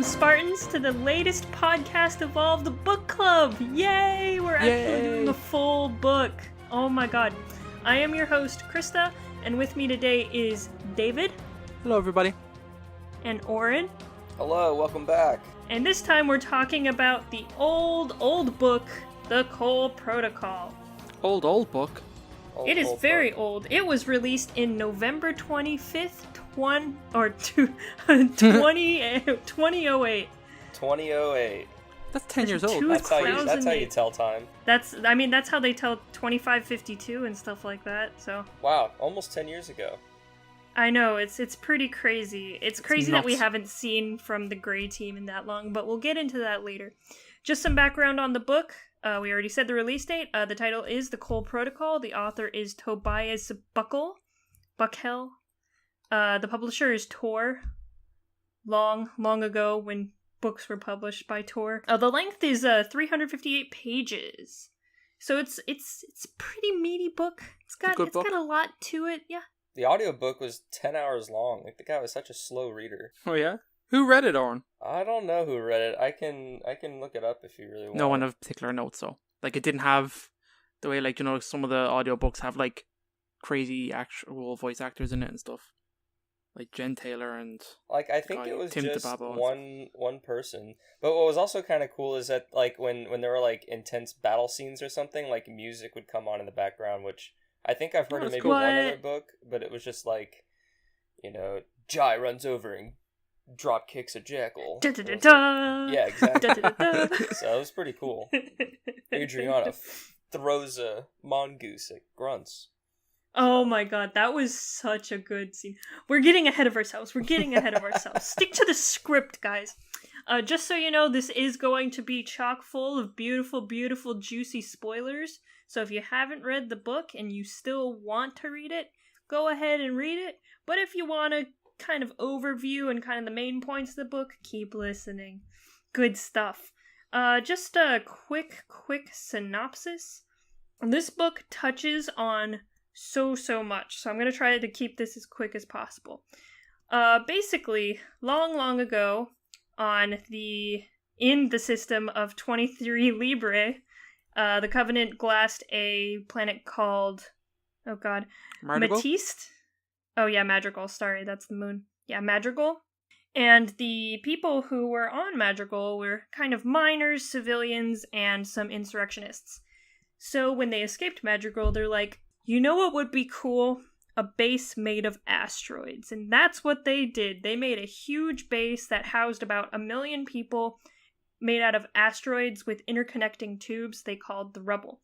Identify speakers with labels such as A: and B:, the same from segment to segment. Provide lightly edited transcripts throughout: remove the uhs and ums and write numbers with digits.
A: Spartans, to the latest podcast of all, the book club. Yay! We're actually doing a full book. Oh my god. I am your host, Krysta, and with me today is David.
B: Hello, everybody.
A: And Oran.
C: Hello, welcome back.
A: And this time we're talking about the old book, The Cole Protocol.
B: Old book?
A: It is very old. It was released in November 25th, 2008.
C: 2008.
B: That's 10 years old.
C: That's how you tell time.
A: That's how they tell 2552 and stuff like that. So.
C: Wow, almost 10 years ago.
A: I know, it's pretty crazy. It's crazy
B: nuts.
A: that we haven't seen from the Grey Team in that long, but we'll get into that later. Just some background on the book. We already said the release date. The title is The Cole Protocol. The author is Tobias Buckell. The publisher is Tor. Long ago when books were published by Tor. The length is 358 pages. So it's a pretty meaty book. It's got a lot to it. Yeah.
C: The audiobook was 10 hours long. Like, the guy was such a slow reader.
B: Oh yeah? Who read it, Oran?
C: I don't know who read it. I can look it up if you really want.
B: No one of particular notes, though. Like, it didn't have the way, like, you know, some of the audiobooks have, like, crazy actual voice actors in it and stuff. Like Jen Taylor and...
C: Like, I think it was
B: Tim
C: just
B: DeBabo
C: one person. But what was also kind of cool is that, like, when there were, like, intense battle scenes or something, like, music would come on in the background, which I think I've heard of maybe one other book, but it was just, like, you know, Jai runs over and drop kicks a jackal.
A: Da, da, da, da.
C: Yeah, exactly.
A: Da, da, da, da.
C: So it was pretty cool. Adriana throws a mongoose at grunts.
A: Oh my god, that was such a good scene. We're getting ahead of ourselves. Stick to the script, guys. Just so you know, this is going to be chock full of beautiful, beautiful, juicy spoilers. So if you haven't read the book and you still want to read it, go ahead and read it. But if you want to kind of overview and kind of the main points of the book, keep listening. Good stuff. Just a quick synopsis. This book touches on so much, so I'm going to try to keep this as quick as possible. Basically, long ago, in the system of 23 Libre, the Covenant glassed a planet called, Matiste? Oh yeah, Madrigal, sorry, that's the moon. Yeah, Madrigal. And the people who were on Madrigal were kind of miners, civilians, and some insurrectionists. So when they escaped Madrigal, they're like, you know what would be cool? A base made of asteroids. And that's what they did. They made a huge base that housed about 1 million people made out of asteroids with interconnecting tubes they called the Rubble.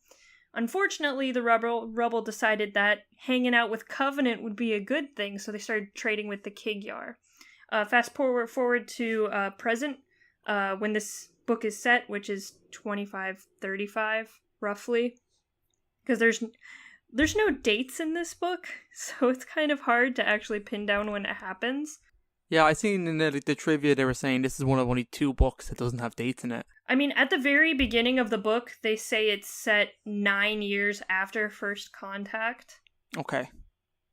A: Unfortunately, the Rubble decided that hanging out with Covenant would be a good thing, so they started trading with the Kigyar. Fast forward to present, when this book is set, which is 2535, roughly. Because there's no dates in this book, so it's kind of hard to actually pin down when it happens.
B: Yeah, I seen in the trivia they were saying this is one of only 2 books that doesn't have dates in it.
A: I mean, at the very beginning of the book, they say it's set 9 years after First Contact.
B: Okay.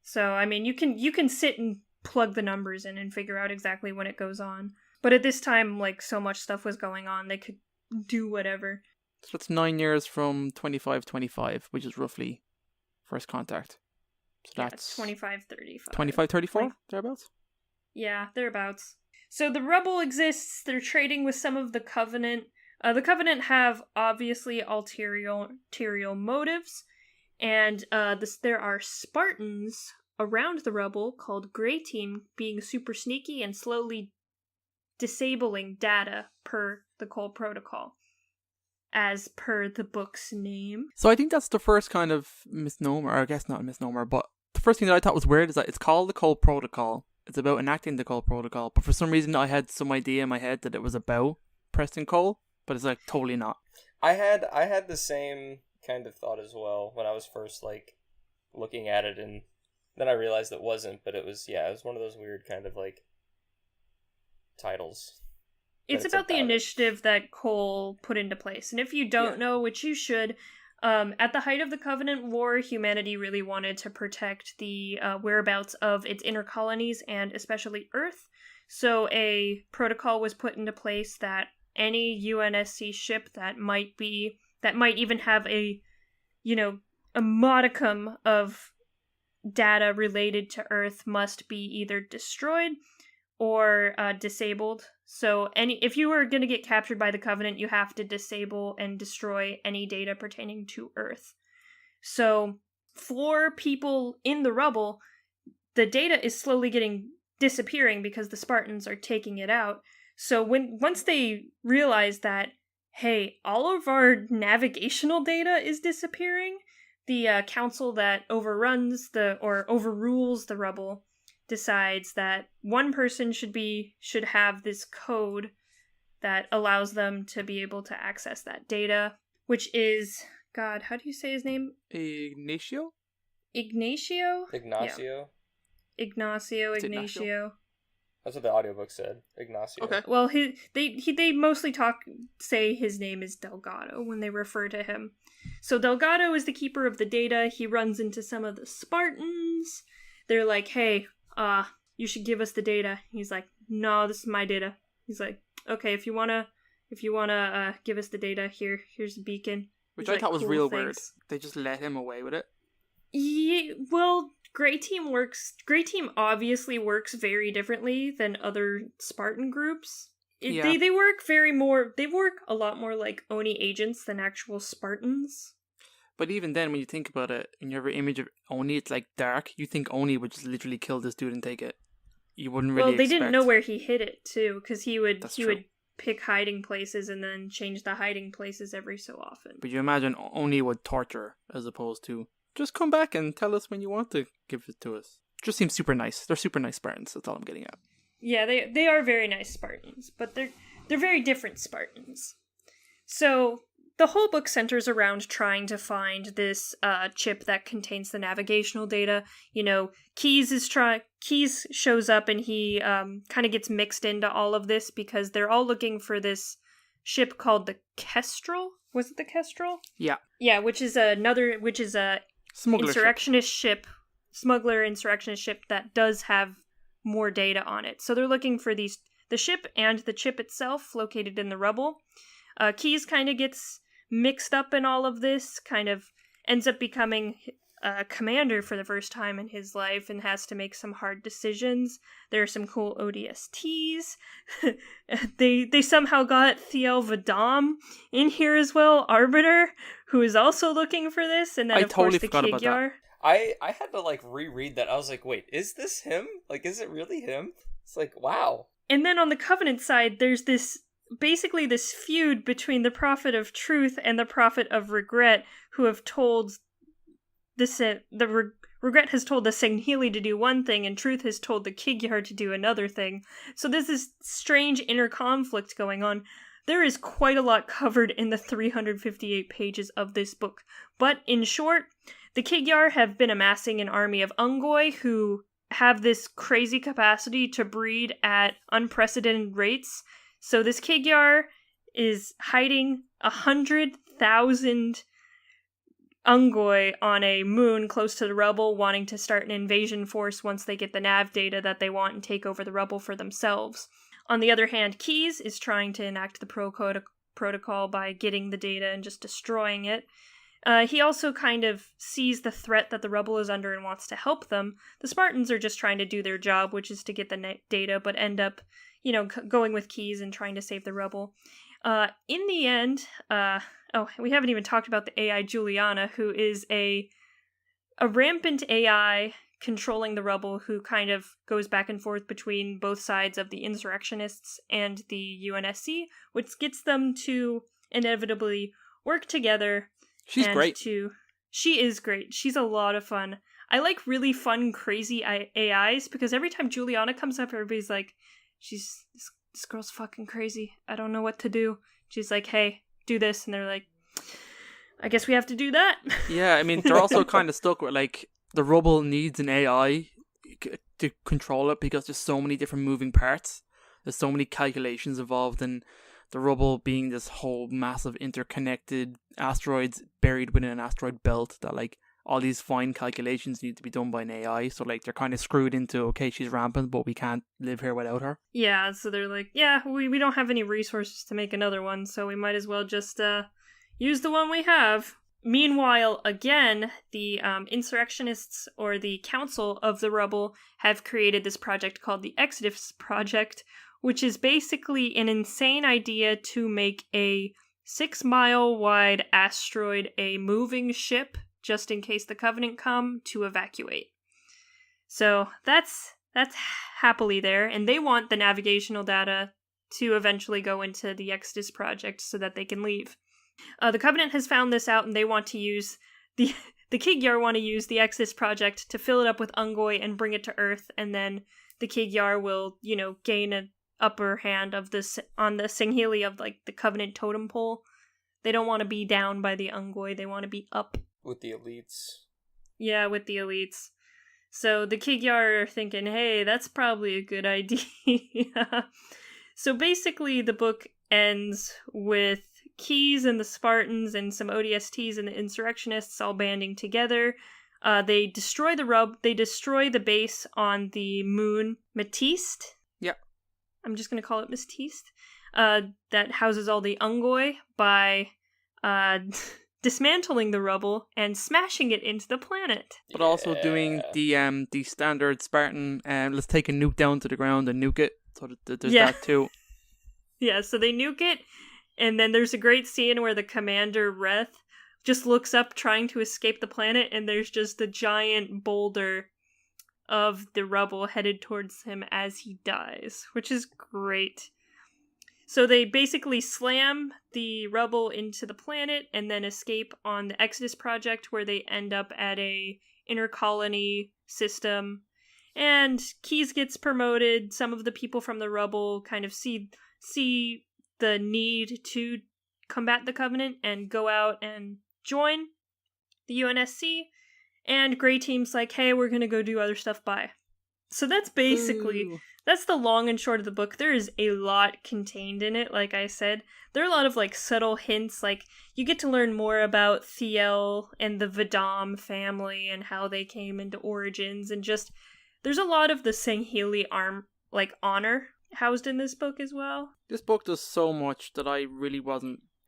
A: So, I mean, you can sit and plug the numbers in and figure out exactly when it goes on. But at this time, like, so much stuff was going on, they could do whatever.
B: So it's 9 years from 2525, which is roughly First Contact. So
A: yeah,
B: that's
A: 2535.
B: 2534, thereabouts?
A: Yeah, thereabouts. So the Rubble exists, they're trading with some of the Covenant. The Covenant have obviously ulterior motives, and there are Spartans around the Rubble called Grey Team being super sneaky and slowly disabling data per the Cole Protocol, as per the book's name.
B: So I think that's the first kind of misnomer, or I guess not a misnomer, but the first thing that I thought was weird is that it's called the Cole Protocol. It's about enacting the Cole Protocol, but for some reason I had some idea in my head that it was about Preston Cole, but it's like totally not.
C: I had the same kind of thought as well when I was first like looking at it, and then I realized it wasn't, but it was one of those weird kind of like titles.
A: It's about the initiative that Cole put into place, and if you don't know, which you should, at the height of the Covenant War, humanity really wanted to protect the whereabouts of its inner colonies, and especially Earth, so a protocol was put into place that any UNSC ship that might even have a modicum of data related to Earth must be either destroyed or disabled. So if you were going to get captured by the Covenant, you have to disable and destroy any data pertaining to Earth. So for people in the Rubble, the data is slowly disappearing because the Spartans are taking it out. So once they realize that, hey, all of our navigational data is disappearing, the council that overrules the Rubble decides that one person should have this code that allows them to be able to access that data, which is, God, how do you say his name?
B: Ignacio?
A: Ignacio.
C: That's what the audiobook said. Ignacio.
B: Okay.
A: Well, they mostly say his name is Delgado when they refer to him. So Delgado is the keeper of the data. He runs into some of the Spartans. They're like, hey, you should give us the data. He's like, no, this is my data. He's like, okay, if you wanna give us the data, here's the beacon.
B: Which I thought was real weird. They just let him away with it.
A: Yeah, well, Grey Team obviously works very differently than other Spartan groups. They work a lot more like Oni agents than actual Spartans.
B: But even then, when you think about it, when you have an image of Oni, it's like dark. You think Oni would just literally kill this dude and take it. You wouldn't really. Well,
A: they didn't know where he hid it too, because he would pick hiding places and then change the hiding places every so often.
B: But you imagine Oni would torture as opposed to just come back and tell us when you want to give it to us. Just seems super nice. They're super nice Spartans. That's all I'm getting at.
A: Yeah, they are very nice Spartans, but they're very different Spartans. So the whole book centers around trying to find this chip that contains the navigational data. Keyes shows up and he kind of gets mixed into all of this because they're all looking for this ship called the Kestrel. Was it the Kestrel?
B: Yeah.
A: Yeah, which is a smuggler insurrectionist ship that does have more data on it. So they're looking for the ship and the chip itself located in the Rubble. Keyes kind of gets mixed up in all of this, kind of ends up becoming a commander for the first time in his life and has to make some hard decisions. There are some cool ODSTs. They somehow got Thiel Vadam in here as well, Arbiter, who is also looking for this, and then of course the Kigyar.
C: I had to reread that. I was like, wait, is this him? Is it really him? It's like, wow.
A: And then on the Covenant side, there's this feud between the Prophet of Truth and the Prophet of Regret, who have told Regret has told the Singhili to do one thing, and Truth has told the Kigyar to do another thing. So there's this strange inner conflict going on. There is quite a lot covered in the 358 pages of this book. But in short, the Kigyar have been amassing an army of Envoy who have this crazy capacity to breed at unprecedented rates. So this Kigyar is hiding 100,000 Envoy on a moon close to the Rubble, wanting to start an invasion force once they get the nav data that they want and take over the Rubble for themselves. On the other hand, Keyes is trying to enact the protocol by getting the data and just destroying it. He also kind of sees the threat that the Rubble is under and wants to help them. The Spartans are just trying to do their job, which is to get the data, but end up, going with Keyes and trying to save the Rubble. In the end, we haven't even talked about the AI Juliana, who is a rampant AI controlling the Rubble, who kind of goes back and forth between both sides of the insurrectionists and the UNSC, which gets them to inevitably work together.
B: She's great.
A: She is great. She's a lot of fun. I like really fun, crazy AIs, because every time Juliana comes up, everybody's like, this girl's fucking crazy. I don't know what to do. She's like, hey, do this. And they're like, I guess we have to do that.
B: Yeah, I mean, they're also kind of stuck with, like, the Rubble needs an AI to control it because there's so many different moving parts. There's so many calculations involved in the Rubble being this whole massive interconnected asteroids buried within an asteroid belt that, like, all these fine calculations need to be done by an AI. So, like, they're kind of screwed into, okay, she's rampant, but we can't live here without her.
A: Yeah, so they're like, yeah, we don't have any resources to make another one, so we might as well just use the one we have. Meanwhile, again, the insurrectionists, or the Council of the Rubble, have created this project called the Exodus Project, which is basically an insane idea to make a 6-mile wide asteroid a moving ship, just in case the Covenant come to evacuate. So that's happily there, and they want the navigational data to eventually go into the Exodus Project so that they can leave. The Covenant has found this out, and they want to use the Kig-Yar want to use the Exodus Project to fill it up with Envoy and bring it to Earth, and then the Kig-Yar will, gain an upper hand on the Singhili of, like, the Covenant totem pole. They don't want to be down by the Envoy, they want to be up
C: with the elites.
A: Yeah, with the elites. So the Kig-Yar are thinking, hey, that's probably a good idea. So basically the book ends with Keyes and the Spartans and some ODSTs and the insurrectionists all banding together. They destroy they destroy the base on the moon Matiste.
B: Yep.
A: I'm just going to call it Matiste. That houses all the Envoy by dismantling the Rubble and smashing it into the planet.
B: But also doing the standard Spartan, let's take a nuke down to the ground and nuke it. So there's that too.
A: Yeah, so they nuke it, and then there's a great scene where the commander, Reth, just looks up trying to escape the planet, and there's just a giant boulder of the Rubble headed towards him as he dies, which is great. So they basically slam the Rubble into the planet and then escape on the Exodus Project, where they end up at a intercolony system. And Keyes gets promoted. Some of the people from the Rubble kind of see the need to combat the Covenant and go out and join the UNSC. And Grey Team's like, hey, we're going to go do other stuff, bye. So that's basically... That's the long and short of the book. There is a lot contained in it, like I said. There are a lot of, like, subtle hints, like, you get to learn more about Thiel and the Vidam family and how they came into origins, and just, there's a lot of the Singhili honor housed in this book as well.
B: This book does so much that I really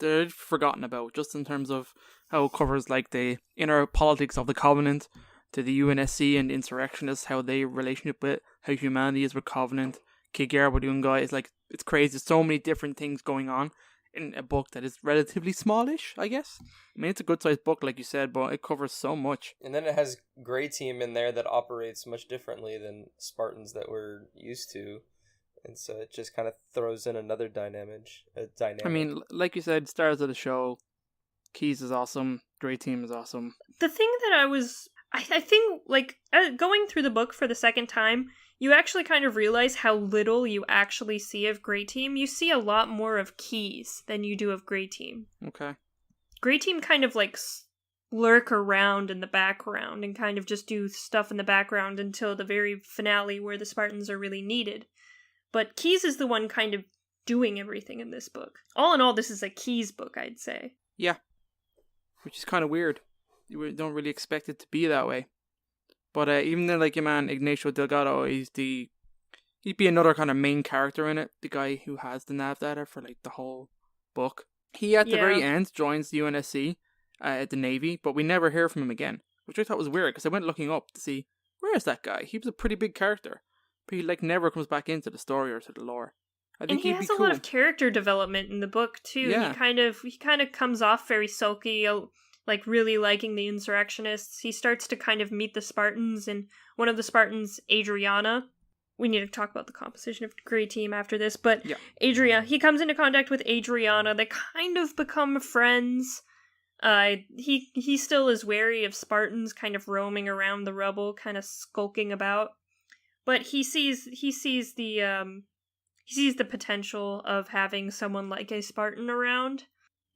B: I'd forgotten about, just in terms of how it covers, like, the inner politics of the Covenant, to the UNSC and insurrectionists, how they relationship with how humanity is with Covenant, Kig-Yar with Doomguy. It's like, it's crazy. There's so many different things going on in a book that is relatively smallish, I guess. I mean, it's a good sized book, like you said, but it covers so much.
C: And then it has Grey Team in there that operates much differently than Spartans that we're used to. And so it just kind of throws in another dynamic. I
B: mean, like you said, stars of the show, Keyes is awesome, Grey Team is awesome.
A: The thing that I think, like, going through the book for the second time, you actually kind of realize how little you actually see of Grey Team. You see a lot more of Keyes than you do of Grey Team.
B: Okay.
A: Grey Team kind of, like, lurk around in the background and kind of just do stuff in the background until the very finale where the Spartans are really needed. But Keyes is the one kind of doing everything in this book. All in all, this is a Keyes book, I'd say.
B: Yeah. Which is kind of weird. You don't really expect it to be that way. But even then, like, your man Ignacio Delgado, he'd be another kind of main character in it. The guy who has the nav data for, like, the whole book. He, at the very end, joins the UNSC at the Navy, but we never hear from him again. Which I thought was weird, because I went looking up to see, where is that guy? He was a pretty big character. But he, like, never comes back into the story or to the lore. I think
A: and he
B: he'd
A: has
B: be
A: a
B: cool.
A: lot of character development in the book too.
B: Yeah.
A: He kind of comes off very sulky, like really liking the insurrectionists. He starts to kind of meet the Spartans, and one of the Spartans, Adriana. We need to talk about the composition of Grey Team after this, but
B: yeah.
A: he comes into contact with Adriana. They kind of become friends. He still is wary of Spartans kind of roaming around the rubble, kind of skulking about. But he sees the potential of having someone like a Spartan around.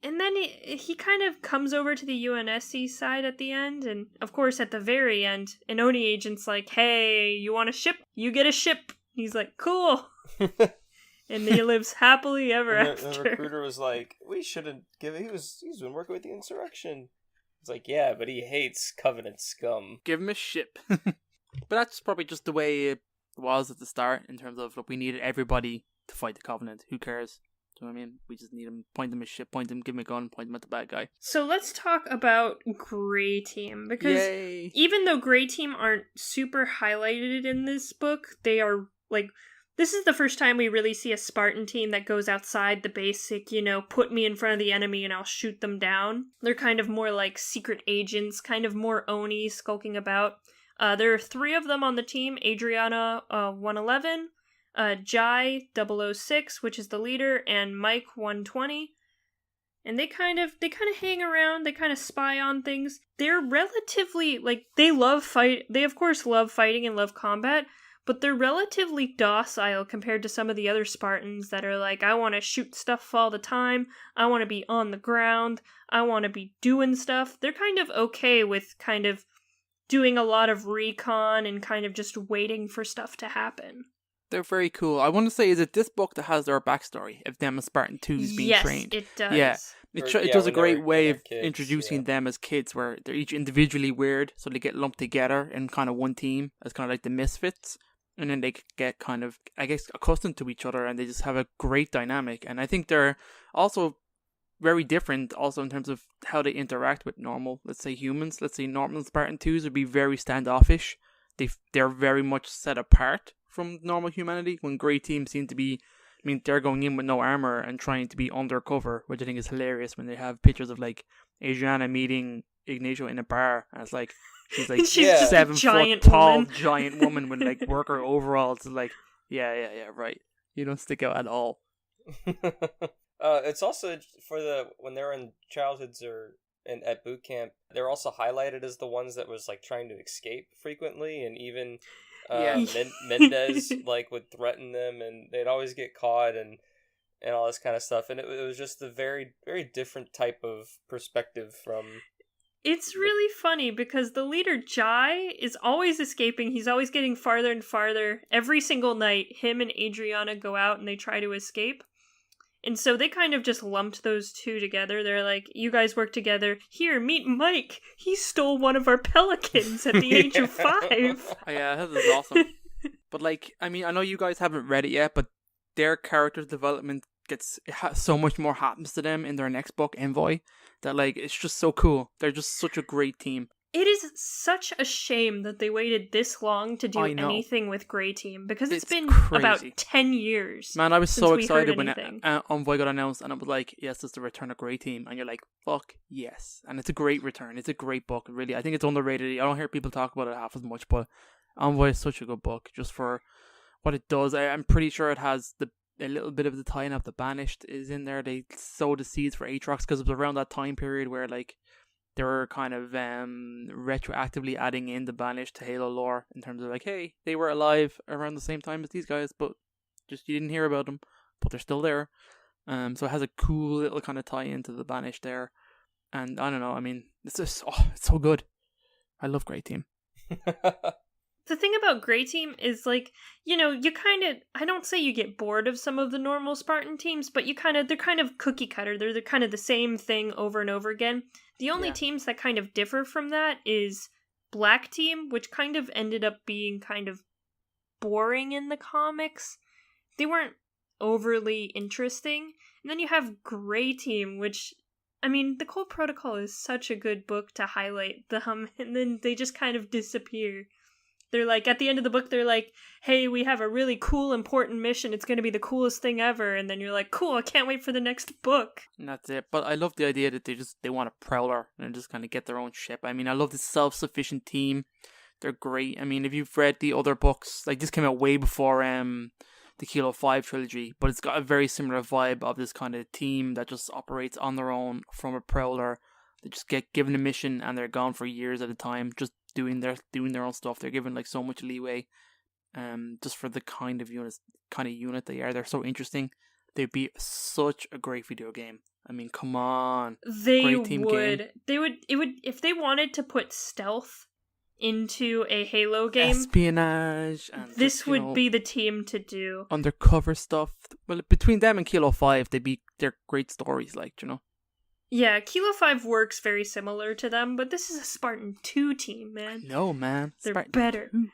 A: And then he kind of comes over to the UNSC side at the end, and of course at the very end, an Oni agent's like, "Hey, you want a ship? You get a ship." He's like, "Cool." And he lives happily ever after.
C: The recruiter was like, "We shouldn't give it." He's been working with the insurrection. It's like, yeah, but he hates Covenant scum.
B: Give him a ship. But that's probably just the way it was at the start, in terms of, look, we needed everybody to fight the Covenant. Who cares? Do you know what I mean? We just need him, point him a ship, point him, give him a gun, point him at the bad guy.
A: So let's talk about Grey Team, because even though Grey Team aren't super highlighted in this book, they are, like, this is the first time we really see a Spartan team that goes outside the basic, put me in front of the enemy and I'll shoot them down. They're kind of more like secret agents, kind of more Oni skulking about. There are 3 of them on the team: Adriana 111, Jai 006, which is the leader, and Mike 120. And they kind of hang around, they kind of spy on things. They're relatively, like, they of course love fighting and love combat, but they're relatively docile compared to some of the other Spartans that are like, I want to shoot stuff all the time, I want to be on the ground, I want to be doing stuff. They're kind of okay with kind of doing a lot of recon and kind of just waiting for stuff to happen.
B: They're very cool. I want to say, is it this book that has their backstory of them as Spartan-IIs being trained?
A: Yes, it does.
B: Yeah. It does a great way of
C: kids,
B: introducing them as kids, where they're each individually weird, so they get lumped together in kind of one team as kind of like the misfits, and then they get kind of, I guess, accustomed to each other, and they just have a great dynamic. And I think they're also very different, also in terms of how they interact with normal, let's say, humans. Let's say normal Spartan-IIs would be very standoffish. They're very much set apart from normal humanity, when Grey Team seem to be, I mean, they're going in with no armor and trying to be undercover, which I think is hilarious when they have pictures of, like, Adriana meeting Ignacio in a bar, and it's like, she's like
A: she's
B: 7 foot tall giant woman with, like, worker overalls. It's like, yeah, right. You don't stick out at all.
C: It's also when they're in childhoods or at boot camp, they're also highlighted as the ones that was, like, trying to escape frequently, and even Mendez like would threaten them, and they'd always get caught and all this kind of stuff. And it was just a very, very different type of perspective from.
A: It's really funny because the leader Jai is always escaping. He's always getting farther and farther. Every single night, him and Adriana go out and they try to escape. And so they kind of just lumped those 2 together. They're like, you guys work together. Here, meet Mike. He stole one of our pelicans at the age of 5.
B: Oh, yeah, that is awesome. But, like, I mean, I know you guys haven't read it yet, but their character development so much more happens to them in their next book, Envoy, that, like, it's just so cool. They're just such a great team.
A: It is such a shame that they waited this long to do anything with Grey Team, because it's been about 10 years.
B: Man, I was so excited when Envoy got announced, and it was like, yes, it's the return of Grey Team, and you're like, fuck yes. And it's a great return. It's a great book, really. I think it's underrated. I don't hear people talk about it half as much, but Envoy is such a good book, just for what it does. I'm pretty sure it has a little bit of the tie-in of the Banished is in there. They sow the seeds for Aatrox, because it was around that time period where, like, they were kind of retroactively adding in the Banished to Halo lore, in terms of, like, hey, they were alive around the same time as these guys, but just you didn't hear about them, but they're still there. So it has a cool little kind of tie-in to the Banished there. And I don't know, I mean, it's just, it's so good. I love Grey Team.
A: The thing about Grey Team is, like, you kind of, I don't say you get bored of some of the normal Spartan teams, but they're kind of cookie cutter. They're kind of the same thing over and over again. The only teams that kind of differ from that is Black Team, which kind of ended up being kind of boring in the comics. They weren't overly interesting. And then you have Grey Team, which, I mean, the Cold Protocol is such a good book to highlight them, and then they just kind of disappear. They're like, at the end of the book, they're like, hey, we have a really cool, important mission. It's going to be the coolest thing ever. And then you're like, cool, I can't wait for the next book.
B: And that's it. But I love the idea that they want a prowler and just kind of get their own ship. I mean, I love this self-sufficient team. They're great. I mean, if you've read the other books, like this came out way before the Kilo 5 trilogy, but it's got a very similar vibe of this kind of team that just operates on their own from a prowler. They just get given a mission and they're gone for years at a time, just doing their own stuff. They're given like so much leeway, just for the kind of unit they are. They're so interesting. They'd be such a great video game. I mean, come on, great team game.
A: They would if they wanted to put stealth into a Halo game,
B: espionage, and
A: this
B: just,
A: would be the team to do
B: undercover stuff. Well, between them and Kilo 5, they're great stories, like, you know.
A: Yeah, Kilo 5 works very similar to them, but this is a Spartan-II team, man.
B: No, man.
A: They're
B: Spartan
A: better.
B: 2.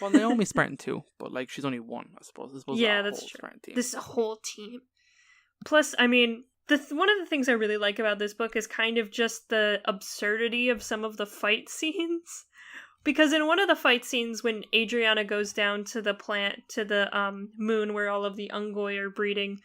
B: Well, Naomi's Spartan-II, but like she's only one, I suppose.
A: Yeah, that's true. This is a whole team. Plus, I mean, one of the things I really like about this book is kind of just the absurdity of some of the fight scenes. Because in one of the fight scenes, when Adriana goes down to the moon where all of the Envoy are breeding,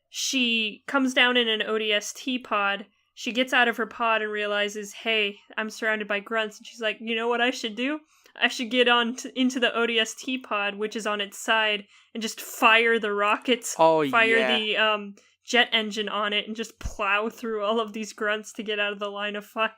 A: she comes down in an ODST pod. She gets out of her pod and realizes, hey, I'm surrounded by grunts. And she's like, you know what I should do? I should get into the ODST pod, which is on its side, and just fire the rockets. The jet engine on it and just plow through all of these grunts to get out of the line of fire.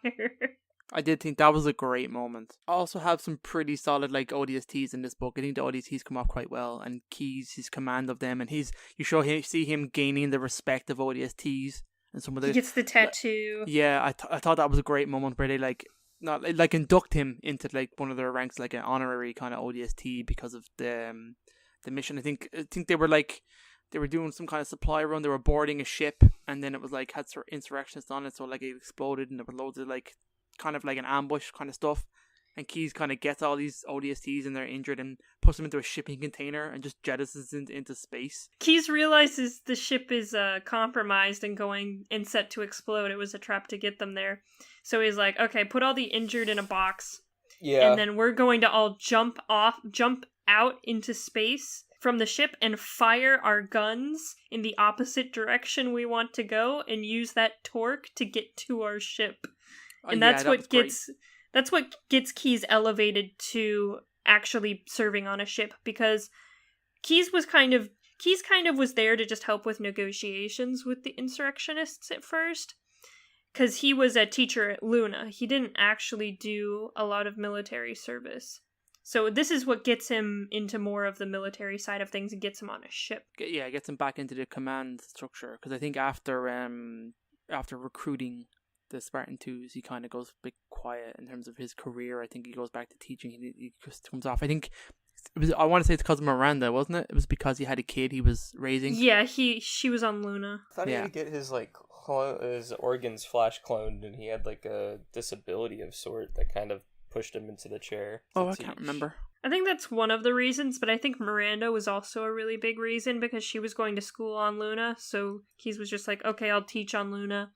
B: I did think that was a great moment. I also have some pretty solid like ODSTs in this book. I think the ODSTs come off quite well, and Keyes, his command of them, and see him gaining the respect of ODSTs, and some of the,
A: he gets the tattoo.
B: Yeah, I thought that was a great moment where they not induct him into like one of their ranks, like an honorary kind of ODST because of the mission. I think they were doing some kind of supply run. They were boarding a ship, and then it was like had insurrectionists on it, so like it exploded, and there were loads of like kind of like an ambush kind of stuff. And Keyes kind of gets all these ODSTs and they're injured and puts them into a shipping container and just jettisons into space.
A: Keyes realizes the ship is compromised and going and set to explode. It was a trap to get them there. So he's like, okay, put all the injured in a box.
C: Yeah.
A: And then we're going to all jump out into space from the ship and fire our guns in the opposite direction we want to go and use that torque to get to our ship. And that's what gets Keyes elevated to actually serving on a ship, because Keyes kind of was there to just help with negotiations with the insurrectionists at first, because he was a teacher at Luna. He didn't actually do a lot of military service. So this is what gets him into more of the military side of things and gets him on a ship.
B: Yeah, gets him back into the command structure, because I think after recruiting the Spartan-IIs, he kind of goes a bit quiet in terms of his career. I think he goes back to teaching. He just comes off. I think I want to say it's because of Miranda, wasn't it? It was because he had a kid he was raising.
A: Yeah, she was on Luna.
C: I thought he would get his his organs flash cloned, and he had like a disability of sort that kind of pushed him into the chair.
B: I can't remember.
A: I think that's one of the reasons, but I think Miranda was also a really big reason, because she was going to school on Luna, so Keyes was just like, okay, I'll teach on Luna.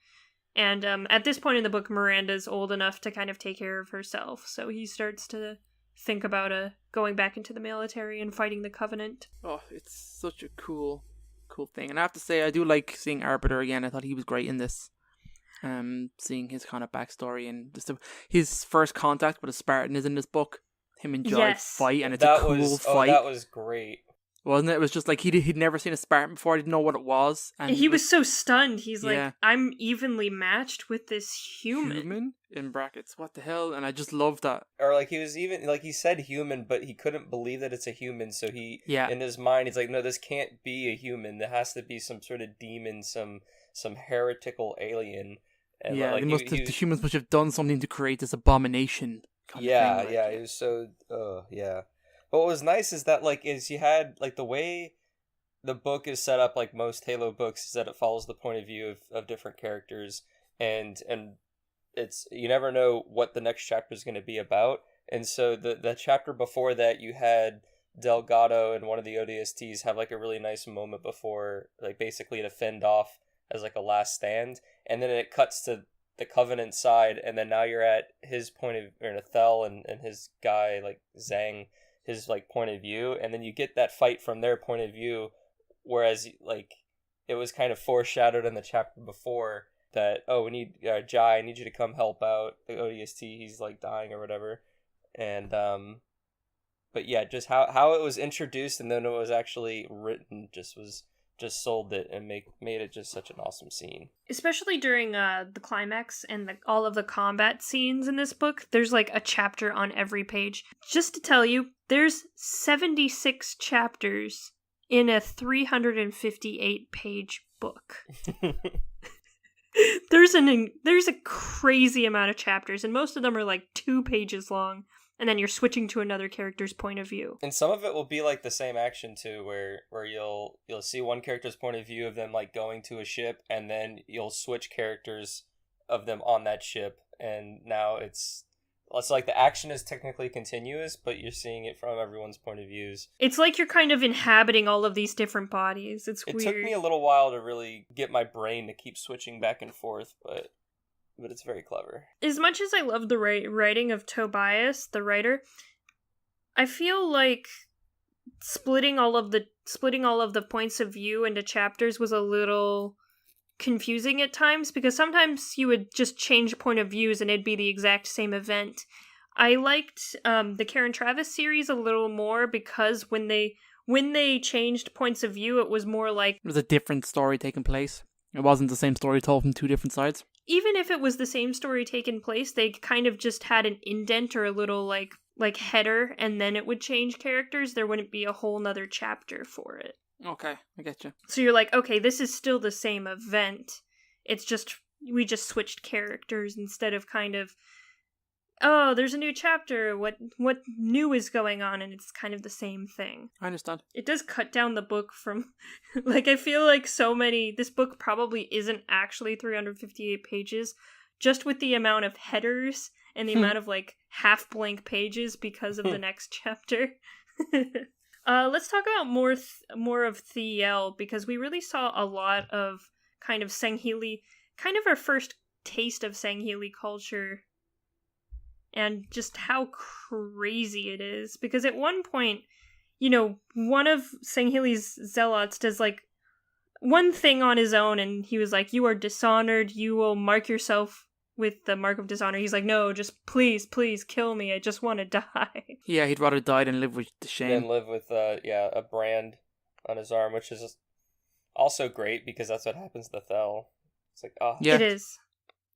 A: And at this point in the book, Miranda's old enough to kind of take care of herself, so he starts to think about going back into the military and fighting the Covenant.
B: Oh, it's such a cool thing. And I have to say, I do like seeing Arbiter again. I thought he was great in this. Seeing his kind of backstory and just his first contact with a Spartan is in this book. Him and Jai fight, and it's a cool fight.
C: That was great.
B: Wasn't it? It was just like he'd never seen a Spartan before. He didn't know what it was. And
A: he was so stunned. He's like, I'm evenly matched with this human.
B: Human? In brackets. What the hell? And I just love that.
C: Or like he was even, like he said human, but he couldn't believe that it's a human. So in his mind, he's like, no, this can't be a human. There has to be some sort of demon, some heretical alien. And
B: the humans must have done something to create this abomination.
C: It was so, But what was nice is that, is you had, the way the book is set up, like most Halo books, is that it follows the point of view of different characters, and it's, you never know what the next chapter is going to be about, and so the chapter before that, you had Delgado and one of the ODSTs have, a really nice moment before, basically to fend off as, a last stand, and then it cuts to the Covenant side, and then now you're at his point of, or Nathel and his guy, Zhang, his like point of view, and then you get that fight from their point of view, whereas like it was kind of foreshadowed in the chapter before that, oh, we need Jai, I need you to come help out the ODST, he's like dying or whatever. And but yeah, just how it was introduced and then it was actually written just sold it and made it just such an awesome scene.
A: Especially during the climax and all of the combat scenes in this book, there's like a chapter on every page. Just to tell you, there's 76 chapters in a 358 page book. There's a crazy amount of chapters, and most of them are like 2 pages long, and then you're switching to another character's point of view.
C: And some of it will be like the same action too, where you'll see one character's point of view of them like going to a ship, and then you'll switch characters of them on that ship, and now it's like the action is technically continuous, but you're seeing it from everyone's point of views.
A: It's like you're kind of inhabiting all of these different bodies. It weird.
C: It took me a little while to really get my brain to keep switching back and forth, but it's very clever.
A: As much as I love the writing of Tobias, the writer, I feel like splitting all of the points of view into chapters was a little confusing at times, because sometimes you would just change point of views and it'd be the exact same event. I liked the Karen Travis series a little more because when they changed points of view, it was more like
B: it was a different story taking place. It wasn't the same story told from 2 different sides.
A: Even if it was the same story taking place, they kind of just had an indent or a little like header, and then it would change characters. There wouldn't be a whole nother chapter for it.
B: Okay, I get you.
A: So you're like, okay, this is still the same event. It's just, we just switched characters instead of kind of, oh, there's a new chapter, what new is going on, and it's kind of the same thing.
B: I understand.
A: It does cut down the book from, like, I feel like this book probably isn't actually 358 pages, just with the amount of headers and the amount of, like, half-blank pages because of the next chapter. Let's talk about more of Thiel, because we really saw a lot of kind of Sangheili, kind of our first taste of Sangheili culture, and just how crazy it is. Because at one point, you know, one of Sangheili's zealots does like one thing on his own, and he was like, "You are dishonored. You will mark yourself with the mark of dishonor." He's like, "No, just please kill me. I just want to die."
B: Yeah, he'd rather die than live with the shame.
C: Than live with a brand on his arm, which is also great because that's what happens to Thel. It's like, oh.
B: Yeah.
A: It is.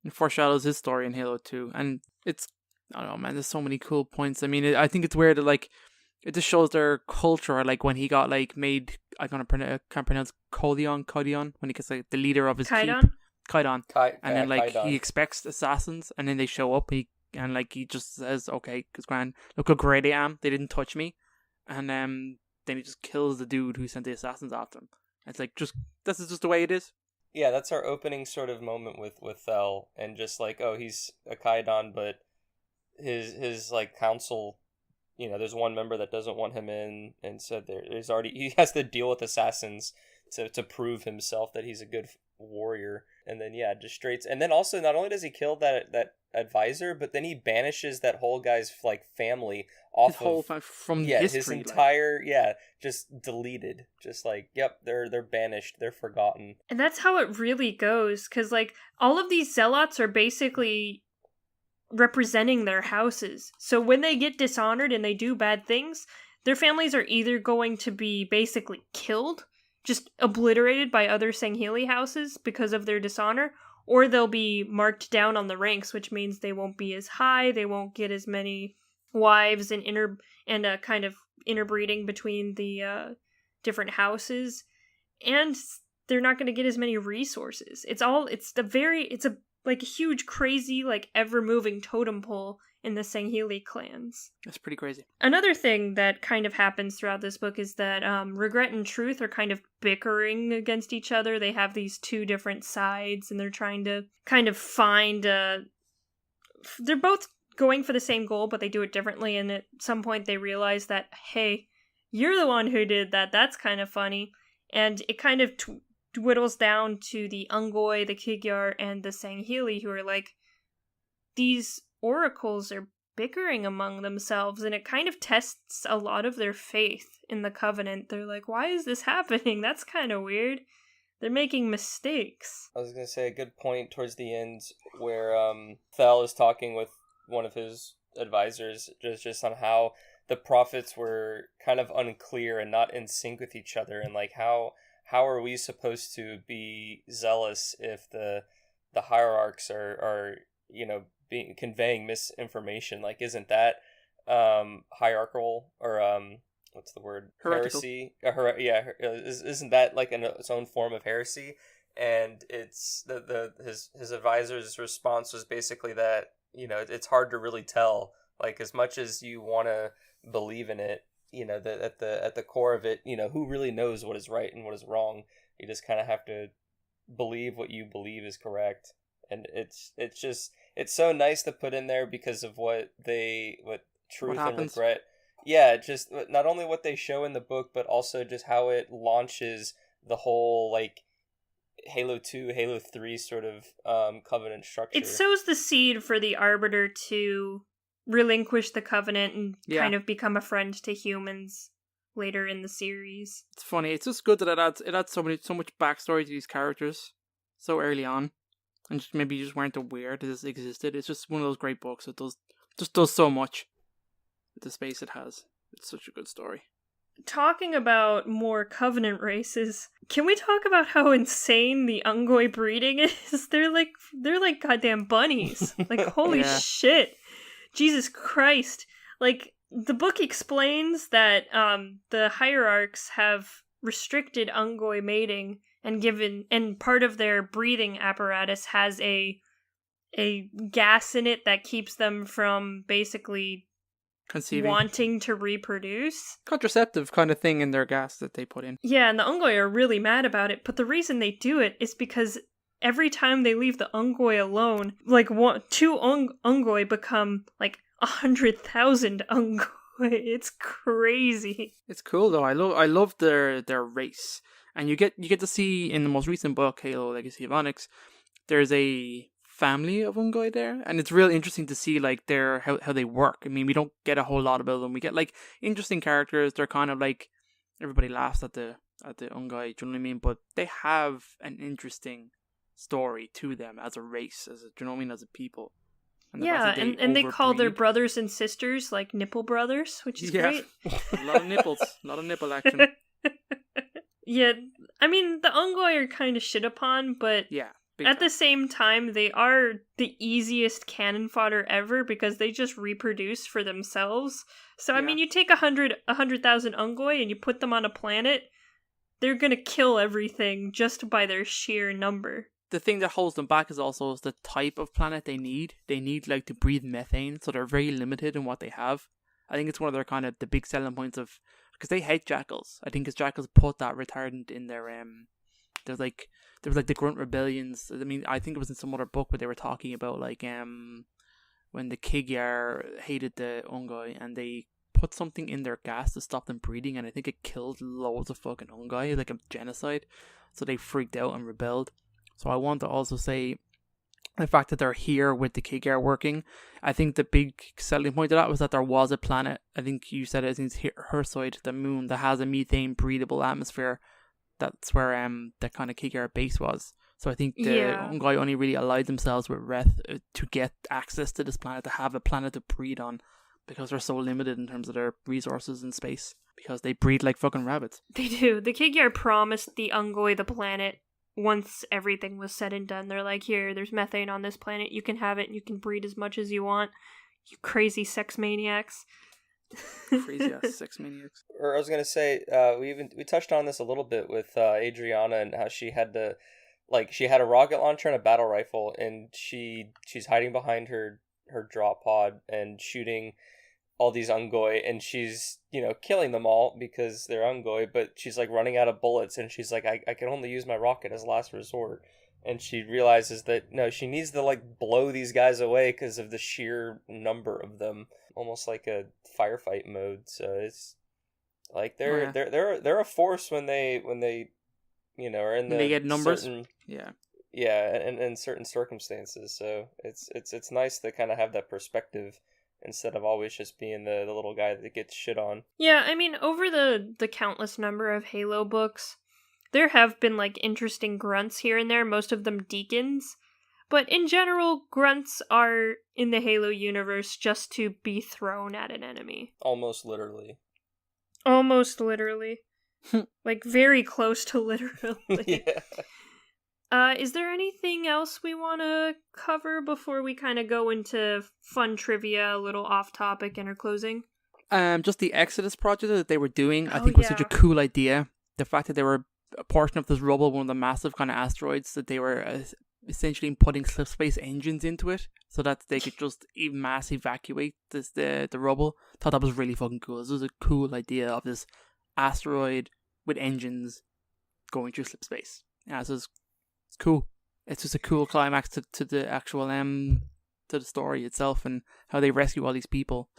B: It foreshadows his story in Halo 2. And it's, I don't know, man, there's so many cool points. I mean, I think it's weird that, like, it just shows their culture, like, when he got, like, made, can't pronounce Kaidan, when he gets, like, the leader of his keep. Kaidan. And then, like, he expects assassins, and then they show up, and he just says, okay, because grand, look how great I am, they didn't touch me. And then he just kills the dude who sent the assassins after him. It's like, this is just the way it is.
C: Yeah, that's our opening sort of moment with Thel, and just like, oh, he's a Kaidan, but his like council, you know, there's one member that doesn't want him in, and so he has to deal with assassins to prove himself that he's a good warrior. And then and then also not only does he kill that advisor, but then he banishes that whole guy's like family off
B: from
C: history,
B: history,
C: his entire just deleted, just like, yep, they're banished, they're forgotten.
A: And that's how it really goes, because like all of these zealots are basically representing their houses. So when they get dishonored and they do bad things, their families are either going to be basically killed, just obliterated by other Sangheili houses because of their dishonor, or they'll be marked down on the ranks, which means they won't be as high, they won't get as many wives, and kind of interbreeding between the different houses, and they're not going to get as many resources. It's a huge, crazy, like, ever-moving totem pole in the Sangheili clans.
B: That's pretty crazy.
A: Another thing that kind of happens throughout this book is that Regret and Truth are kind of bickering against each other. They have these 2 different sides, and they're trying to kind of find they're both going for the same goal, but they do it differently, and at some point they realize that, hey, you're the one who did that. That's kind of funny. And it kind of dwindles down to the Envoy, the Kigyar, and the Sangheili, who are like, these oracles are bickering among themselves, and it kind of tests a lot of their faith in the Covenant. They're like, why is this happening? That's kind of weird. They're making mistakes.
C: I was going to say a good point towards the end where Thel is talking with one of his advisors just on how the prophets were kind of unclear and not in sync with each other, and like how are we supposed to be zealous if the hierarchs are being conveying misinformation? Like, isn't that hierarchical or what's the word?
B: Heretical.
C: Heresy? Isn't that like its own form of heresy? And it's his advisor's response was basically that it's hard to really tell. Like, as much as you want to believe in it, that at the core of it, who really knows what is right and what is wrong? You just kind of have to believe what you believe is correct. And it's so nice to put in there because of what truth and regret. Yeah, just not only what they show in the book, but also just how it launches the whole like Halo 2, Halo 3 sort of Covenant structure.
A: It sows the seed for the Arbiter to relinquish the Covenant and kind of become a friend to humans later in the series.
B: It's funny. It's just good that it adds so much backstory to these characters so early on, and just maybe you just weren't aware that this existed. It's just one of those great books. It does so much with the space it has. It's such a good story.
A: Talking about more Covenant races, can we talk about how insane the Ungoi breeding is? They're like goddamn bunnies. Like, holy shit. Jesus Christ. Like, the book explains that the hierarchs have restricted Ungoi mating and part of their breathing apparatus has a gas in it that keeps them from basically
B: conceiving,
A: wanting to reproduce.
B: Contraceptive kind of thing in their gas that they put in.
A: Yeah, and the Ungoi are really mad about it, but the reason they do it is because every time they leave the Ungoi alone, like two Ungoi become like 100,000 Ungoi. It's crazy.
B: It's cool though. I love their race, and you get to see in the most recent book, Halo: Legacy of Onyx, there's a family of Ungoi there, and it's really interesting to see like how they work. I mean, we don't get a whole lot about them. We get like interesting characters. They're kind of like, everybody laughs at the Ungoi, do you know what I mean? But they have an interesting story to them as a race, do you know what I mean, as a people. And
A: they call their brothers and sisters like nipple brothers, which is great.
B: A lot of nipples, a lot of nipple action.
A: Yeah, I mean, the Ungoi are kind of shit upon, but at the same time, they are the easiest cannon fodder ever because they just reproduce for themselves. So, I mean, you take 100,000 Ungoi and you put them on a planet, they're gonna kill everything just by their sheer number.
B: The thing that holds them back is also the type of planet they need. They need like to breathe methane, so they're very limited in what they have. I think it's one of their kind of the big selling points of, because they hate jackals. I think because jackals put that retardant in their there was like the grunt rebellions. I mean, I think it was in some other book where they were talking about like when the Kigyar hated the Ungoi and they put something in their gas to stop them breeding, and I think it killed loads of fucking Ungoi, like a genocide. So they freaked out and rebelled. So I want to also say the fact that they're here with the Kigyar working. I think the big selling point of that was that there was a planet, I think you said it, it's her side, the moon, that has a methane breathable atmosphere. That's where that kind of Kigyar base was. So I think the Ungoi only really allied themselves with Reth to get access to this planet, to have a planet to breed on, because they're so limited in terms of their resources in space, because they breed like fucking rabbits.
A: They do. The Kigyar promised the Ungoi the planet once everything was said and done. They're like, here, there's methane on this planet, you can have it, and you can breed as much as you want, you crazy sex maniacs.
B: Crazy ass sex maniacs.
C: Or I was gonna say, we touched on this a little bit with Adriana, and how she had to, like, she had a rocket launcher and a battle rifle, and she's hiding behind her drop pod and shooting all these Ungoi, and she's, killing them all because they're Ungoi, but she's like running out of bullets, and she's like, I can only use my rocket as last resort. And she realizes that, no, she needs to like blow these guys away because of the sheer number of them, almost like a firefight mode. So it's like they're a force when they are in the,
B: they get numbers.
C: And in certain circumstances. So it's nice to kind of have that perspective instead of always just being the little guy that gets shit on.
A: Yeah, I mean, over the countless number of Halo books, there have been, like, interesting grunts here and there, most of them deacons. But in general, grunts are, in the Halo universe, just to be thrown at an enemy.
C: Almost literally.
A: Almost literally. Like, very close to literally.
C: Yeah.
A: Is there anything else we want to cover before we kind of go into fun trivia, a little off-topic, and our closing?
B: Just the Exodus project that they were doing, I
A: Oh,
B: think was such
A: yeah.
B: a cool idea. The fact that they were a portion of this Rubble, one of the massive kind of asteroids, that they were essentially putting space engines into it so that they could just mass evacuate the Rubble. Thought that was really fucking cool. This was a cool idea of this asteroid with engines going through slip space. Yeah, so it's cool. It's just a cool climax to the actual to the story itself and how they rescue all these people.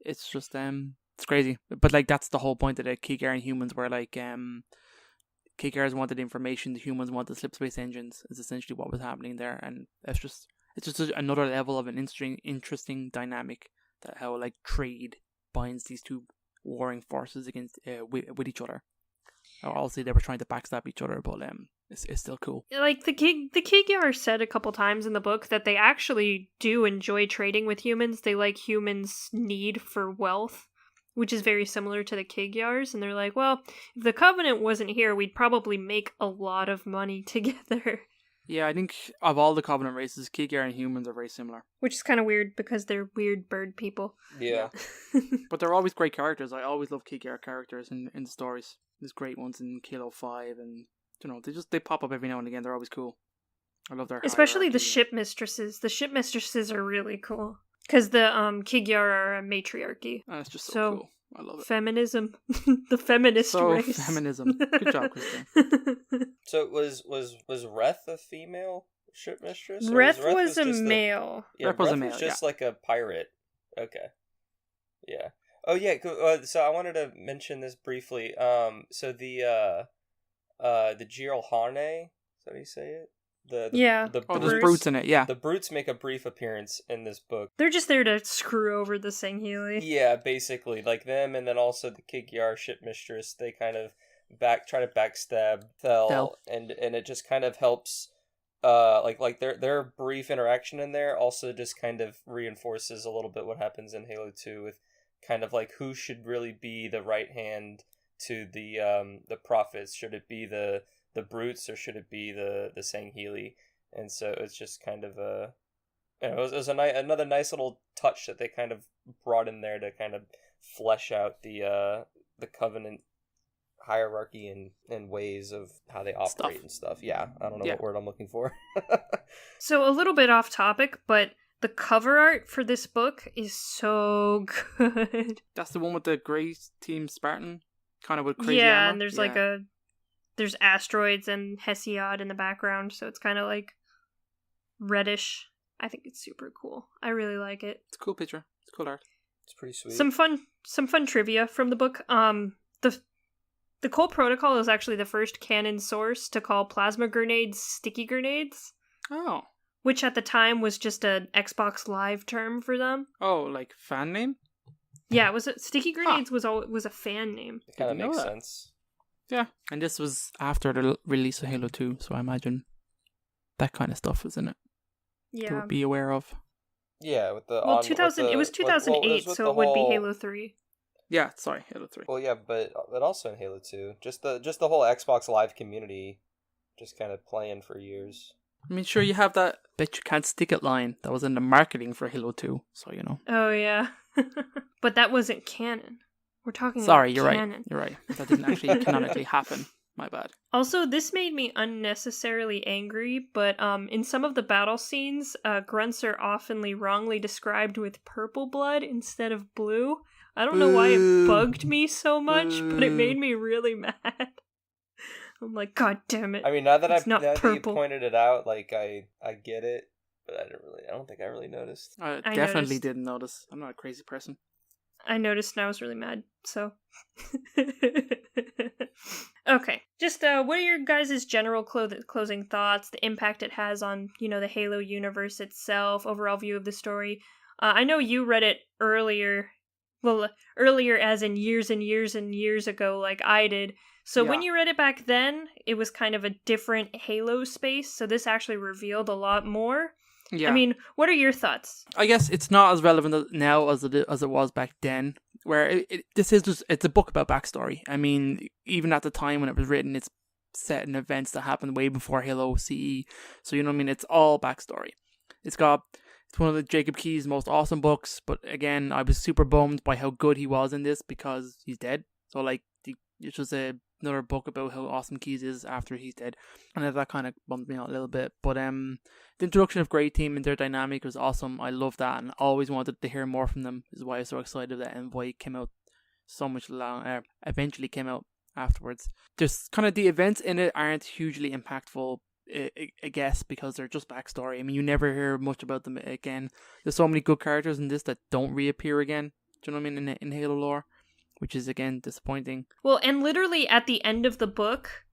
B: It's just it's crazy. But like that's the whole point of the Kigar and humans were like Kigars wanted information, the humans wanted slip space engines. Is essentially what was happening there, and it's just another level of an interesting dynamic that how like trade binds these two warring forces against with each other. Obviously, they were trying to backstab each other, but it's still cool.
A: Like the Kigyar said a couple times in the book that they actually do enjoy trading with humans. They like humans' need for wealth, which is very similar to the Kigyars. And they're like, well, if the Covenant wasn't here, we'd probably make a lot of money together.
B: Yeah, I think of all the Covenant races, Kigar and humans are very similar.
A: Which is kind of weird because they're weird bird people.
C: Yeah.
B: But they're always great characters. I always love Kigar characters in the stories. There's great ones in Kilo 5 and they pop up every now and again. They're always cool. I love their
A: especially the
B: hierarchy.
A: ship mistresses. The ship mistresses are really cool. Because the Kigyar are a matriarchy.
B: And it's just so cool. I love it.
A: Feminism. The feminist race.
B: Feminism. Good job, Krysta.
C: So was Reth a female ship mistress? Or
A: Reth was a
C: just
A: male.
C: Yeah,
B: Reth was a
C: Reth
B: male,
C: was just like a pirate. Okay. Yeah. Oh yeah. So I wanted to mention this briefly. So the Gerald Harne, is that how you say it? The
B: there's brutes in it, yeah.
C: The brutes make a brief appearance in this book.
A: They're just there to screw over the Sangheili.
C: Yeah, basically, like them, and then also the Kigyar ship mistress. They kind of try to backstab Thel. and it just kind of helps. Like their brief interaction in there also just kind of reinforces a little bit what happens in Halo 2 with kind of like who should really be the right hand to the prophets. Should it be the brutes or should it be the Sangheili? And so it's just kind of it was another nice little touch that they kind of brought in there to kind of flesh out the Covenant hierarchy and ways of how they operate and stuff. Yeah, I don't know what word I'm looking for.
A: So a little bit off topic, but the cover art for this book is so good.
B: That's the one with the grey team Spartan, kind of with crazy
A: yeah,
B: armor.
A: And there's like there's asteroids and Hesiod in the background, so it's kind of like reddish. I think it's super cool. I really like it.
B: It's a cool picture. It's cool art.
C: It's pretty sweet.
A: Some fun trivia from the book. The Cole Protocol is actually the first canon source to call plasma grenades sticky grenades.
B: Oh.
A: Which at the time was just an Xbox Live term for them.
B: Oh, like fan name?
A: Yeah, sticky grenades was a fan name.
C: It kind of makes sense.
B: Yeah, and this was after the release of Halo 2, so I imagine that kind of stuff was in it.
A: Yeah.
B: To be aware of.
C: Yeah, with the
A: it was 2008, so it would be Halo 3.
B: Yeah, sorry, Halo 3.
C: Well, yeah, but also in Halo 2, just the whole Xbox Live community, just kind of playing for years.
B: I mean, sure, you have that "bet you can't stick it" line that was in the marketing for Halo 2, so you know.
A: Oh yeah, but that wasn't canon. We're talking.
B: Sorry,
A: about
B: you're
A: canon.
B: right. You're right. That didn't actually canonically happen. My bad.
A: Also, this made me unnecessarily angry, but in some of the battle scenes, grunts are oftenly wrongly described with purple blood instead of blue. I don't know why it bugged me so much, but it made me really mad. I'm like, God damn it!
C: I mean, now that you pointed it out, like I get it, but I don't think I really noticed.
B: I definitely didn't notice. I'm not a crazy person.
A: I noticed and I was really mad, so. Okay. Just, what are your guys' general closing thoughts, the impact it has on, the Halo universe itself, overall view of the story? I know you read it earlier. Well, earlier as in years and years and years ago, like I did. So when
B: Yeah.
A: you read it back then, it was kind of a different Halo space. So this actually revealed a lot more.
B: Yeah.
A: I mean, what are your thoughts?
B: I guess it's not as relevant now as it was back then. Where it's a book about backstory. I mean, even at the time when it was written, it's set in events that happened way before Halo CE. So you know what I mean. It's all backstory. It's one of the Jacob Key's most awesome books. But again, I was super bummed by how good he was in this because he's dead. So like, it's just another book about how awesome Keyes is after he's dead, and that kind of bummed me out a little bit. But the introduction of Grey Team and their dynamic was awesome. I love that, and always wanted to hear more from them. Is why I was so excited that Envoy came out so much eventually came out afterwards. Just kind of the events in it aren't hugely impactful, I guess, because they're just backstory. I mean, you never hear much about them again. There's so many good characters in this that don't reappear again. Do you know what I mean? In Halo lore, which is again disappointing.
A: Well, and literally at the end of the book,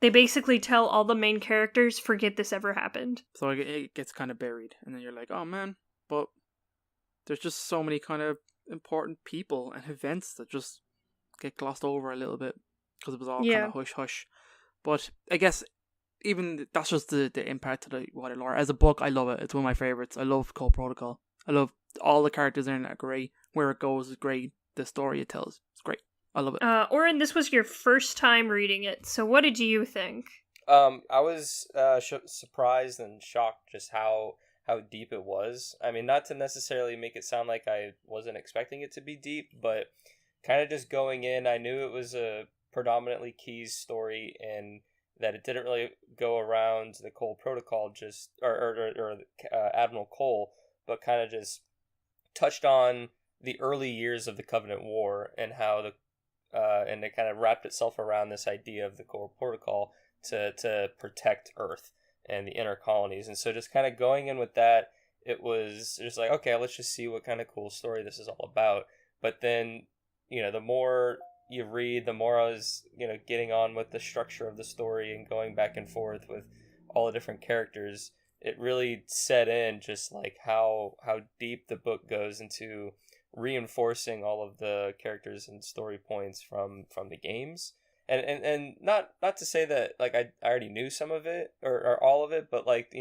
A: they basically tell all the main characters, forget this ever happened.
B: So it gets kind of buried, and then you're like, oh man, but there's just so many kind of important people and events that just get glossed over a little bit because it was all kind of hush hush. But I guess even that's just the impact to the wider lore. As a book, I love it. It's one of my favorites. I love Cole Protocol. I love all the characters in it are great. Where it goes is great. The story it tells, it's great. I love it.
A: Oran, this was your first time reading it, so what did you think?
C: I was surprised and shocked just how deep it was. I mean, not to necessarily make it sound like I wasn't expecting it to be deep, but kind of just going in, I knew it was a predominantly Keyes story and that it didn't really go around the Cole Protocol, just or Admiral Cole, but kind of just touched on the early years of the Covenant War and how and it kind of wrapped itself around this idea of the Cole Protocol to protect Earth and the inner colonies. And so just kind of going in with that, it was just like, okay, let's just see what kind of cool story this is all about. But then, the more you read, the more I was, getting on with the structure of the story and going back and forth with all the different characters. It really set in just like how deep the book goes into reinforcing all of the characters and story points from the games. And not to say that like I already knew some of it or all of it, but like,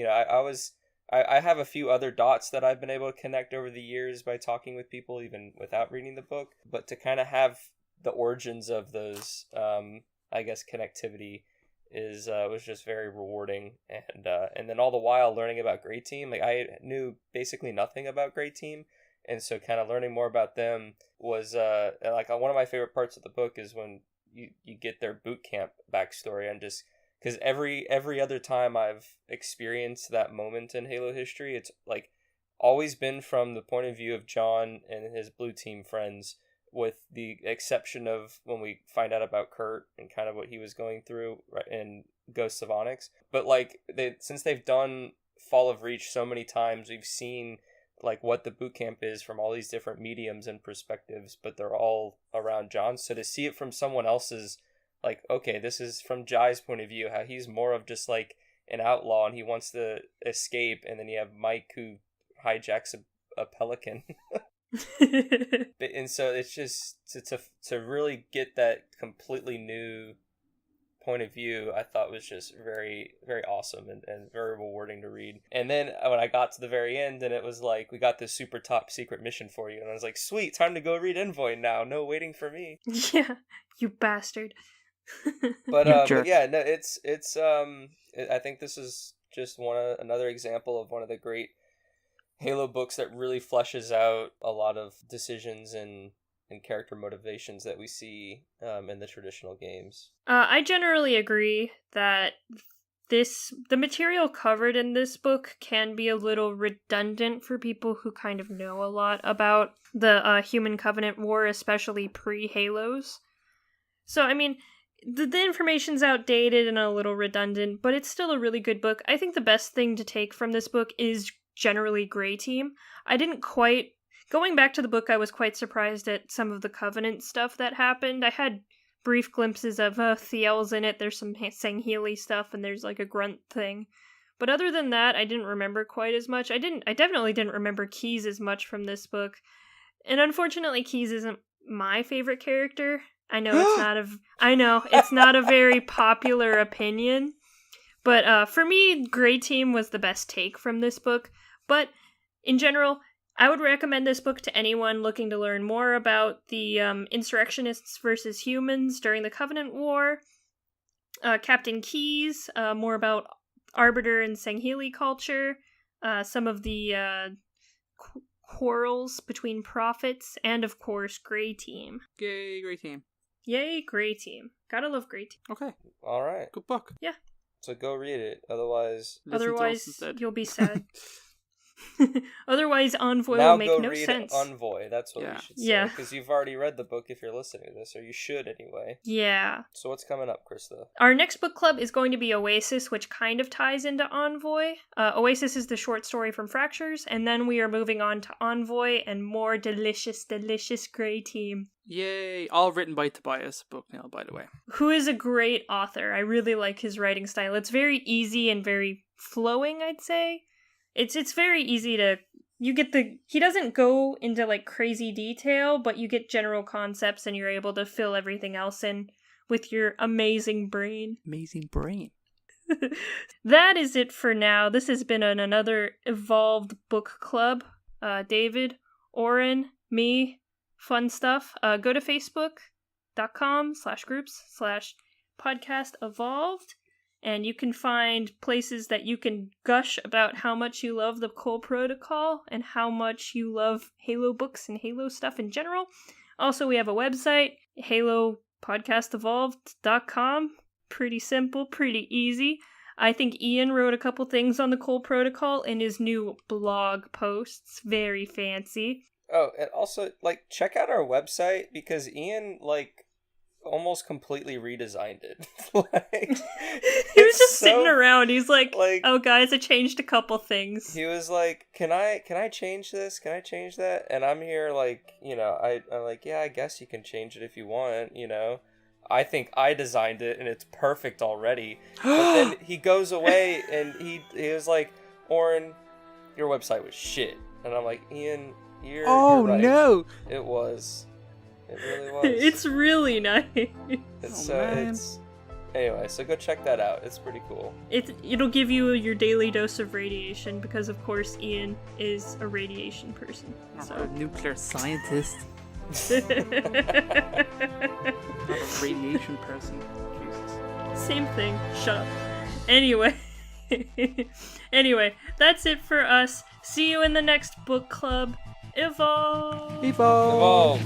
C: I have a few other dots that I've been able to connect over the years by talking with people even without reading the book. But to kind of have the origins of those, I guess, connectivity was just very rewarding. And then all the while learning about Grey Team, like I knew basically nothing about Grey Team. And so kind of learning more about them was like one of my favorite parts of the book is when you get their boot camp backstory, and just because every other time I've experienced that moment in Halo history, it's like always been from the point of view of John and his blue team friends, with the exception of when we find out about Kurt and kind of what he was going through in Ghosts of Onyx. But like since they've done Fall of Reach so many times, we've seen like what the boot camp is from all these different mediums and perspectives, but they're all around John. So to see it from someone else's, like, okay, this is from Jai's point of view, how he's more of just like an outlaw and he wants to escape, and then you have Mike who hijacks a pelican. And so it's just to really get that completely new point of view, I thought was just very, very awesome and very rewarding to read. And then when I got to the very end and it was like, we got this super top secret mission for you, and I was like, sweet, time to go read Envoy now, no waiting for me.
A: Yeah, you bastard.
C: But yeah, no, it's I think this is just another example of one of the great Halo books that really fleshes out a lot of decisions and character motivations that we see in the traditional games.
A: I generally agree that the material covered in this book can be a little redundant for people who kind of know a lot about the Human Covenant War, especially pre-Halos. So, I mean, the information's outdated and a little redundant, but it's still a really good book. I think the best thing to take from this book is generally Grey Team. Going back to the book, I was quite surprised at some of the Covenant stuff that happened. I had brief glimpses of Thiel's in it. There's some Sangheili stuff, and there's like a grunt thing. But other than that, I didn't remember quite as much. I definitely didn't remember Keyes as much from this book. And unfortunately, Keyes isn't my favorite character. I know it's not a very popular opinion. But for me, Grey Team was the best take from this book. But in general, I would recommend this book to anyone looking to learn more about the insurrectionists versus humans during the Covenant War. Captain Keyes, more about Arbiter and Sangheili culture, some of the quarrels between prophets, and of course, Grey Team.
B: Yay, Grey Team.
A: Yay, Grey Team. Gotta love Grey Team.
B: Okay.
C: All right.
B: Good book.
A: Yeah.
C: So go read it. Otherwise,
A: you'll be sad. Otherwise, Envoy
C: now
A: will make
C: go
A: no
C: read
A: sense.
C: Envoy. That's what we should say.
A: Yeah.
C: Because you've already read the book if you're listening to this, or you should anyway.
A: Yeah.
C: So what's coming up, Krysta?
A: Our next book club is going to be Oasis, which kind of ties into Envoy. Oasis is the short story from Fractures, and then we are moving on to Envoy and more delicious, delicious Grey Team.
B: Yay! All written by Tobias Buckell, by the way. Who
A: is a great author. I really like his writing style. It's very easy and very flowing, I'd say. It's very easy to... he doesn't go into like crazy detail, but you get general concepts and you're able to fill everything else in with your amazing brain.
B: Amazing brain.
A: That is it for now. This has been another Evolved Book Club. David, Oran, me, fun stuff. Go to facebook.com/groups/podcast evolved. And you can find places that you can gush about how much you love the Cole Protocol and how much you love Halo books and Halo stuff in general. Also, we have a website, halopodcastevolved.com. Pretty simple, pretty easy. I think Ian wrote a couple things on the Cole Protocol in his new blog posts. Very fancy.
C: Oh, and also, check out our website because Ian, almost completely redesigned it.
A: He was just sitting around. He's like, oh guys, I changed a couple things.
C: He was like, can I change this? Can I change that? And I'm here I'm like, yeah, I guess you can change it if you want, I think I designed it and it's perfect already. But then he goes away and he was like, Oran, your website was shit. And I'm like, Ian, you're right.
B: No.
C: It was. It really was.
A: It's really nice.
C: Anyway, so go check that out. It's pretty cool.
A: It'll give you your daily dose of radiation because, of course, Ian is a radiation person. So.
B: A nuclear scientist. Not a radiation person. Jesus.
A: Same thing. Shut up. Anyway. That's it for us. See you in the next book club. Evolve!
C: Evolve!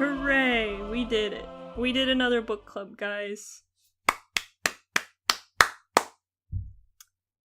A: Hooray! We did it. We did another book club, guys.